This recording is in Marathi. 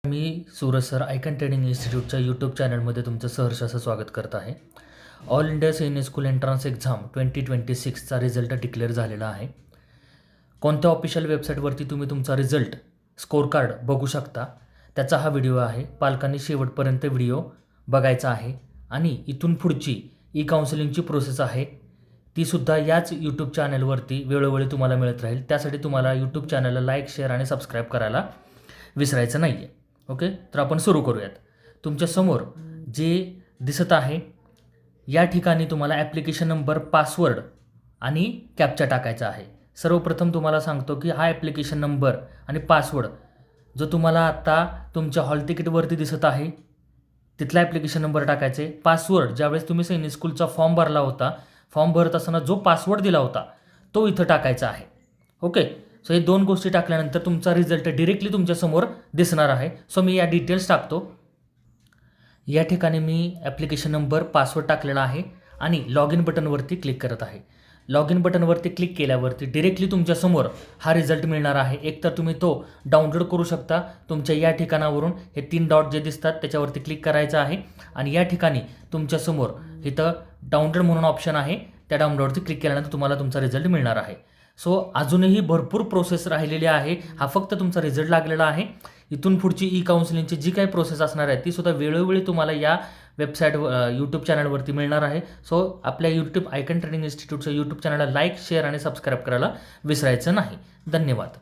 मी सूरज सर आयकॉन ट्रेनिंग इन्स्टिट्यूटच्या यूट्यूब चॅनलमध्ये तुमचं सहर्ष असं स्वागत करत आहे. All India Sainik school entrance exam 2026चा रिझल्ट डिक्लेअर झालेला आहे. कोणत्या ऑफिशियल वेबसाईटवरती तुम्ही तुमचा रिझल्ट स्कोर कार्ड बघू शकता त्याचा हा व्हिडिओ आहे. पालकांनी शेवटपर्यंत व्हिडिओ बघायचा आहे आणि इथून पुढची ई काउन्सिलिंगची प्रोसेस आहे तीसुद्धा याच यूट्यूब चॅनलवरती वेळोवेळी तुम्हाला मिळत राहील. त्यासाठी तुम्हाला यूट्यूब चॅनलला लाईक, शेअर आणि सबस्क्राईब करायला विसरायचं नाही आहे. ओके, तर आपण सुरू करूयात. तुमच्यासमोर जे दिसत आहे या ठिकाणी तुम्हाला ॲप्लिकेशन नंबर, पासवर्ड आणि कॅप्चा टाकायचा आहे. सर्वप्रथम तुम्हाला सांगतो की हा ॲप्लिकेशन नंबर आणि पासवर्ड जो तुम्हाला आत्ता तुमच्या हॉल तिकीटवरती दिसत आहे तिथला ॲप्लिकेशन नंबर टाकायचे. पासवर्ड ज्यावेळेस तुम्ही सैनिक स्कूलचा फॉर्म भरला होता, फॉर्म भरत असताना जो पासवर्ड दिला होता तो इथं टाकायचा आहे. ओके, सो हे दोन गोष्टी टाकल्यानंतर तुमचा रिझल्ट डिरेक्टली तुमच्यासमोर दिसणार आहे. सो मी या डिटेल्स टाकतो. या ठिकाणी मी ॲप्लिकेशन नंबर, पासवर्ड टाकलेला आहे आणि लॉग इन बटनवरती क्लिक करत आहे. लॉग इन बटनवरती क्लिक केल्यावरती डिरेक्टली तुमच्यासमोर हा रिझल्ट मिळणार आहे. एकतर तुम्ही तो डाउनलोड करू शकता. तुमच्या या ठिकाणावरून हे 3 डॉट जे दिसतात त्याच्यावरती क्लिक करायचं आहे आणि या ठिकाणी तुमच्यासमोर इथं डाउनलोड म्हणून ऑप्शन आहे. त्या डाउनलोडवरती क्लिक केल्यानंतर तुम्हाला तुमचा रिझल्ट मिळणार आहे. सो अजूनही भरपूर प्रोसेस राहिलेली आहे. हा फक्त तुमचा रिझल्ट लागलेला आहे. इथून पुढची ई काउन्सिलिंगची जी काही प्रोसेस असणार आहे तीसुद्धा वेळोवेळी तुम्हाला या वेबसाईट यूट्यूब चॅनलवरती मिळणार आहे. सो आपल्या आयकॉन ट्रेनिंग इन्स्टिट्यूटच्या यूट्यूब चॅनलला लाईक, शेअर आणि सबस्क्राईब करायला विसरायचं नाही. धन्यवाद.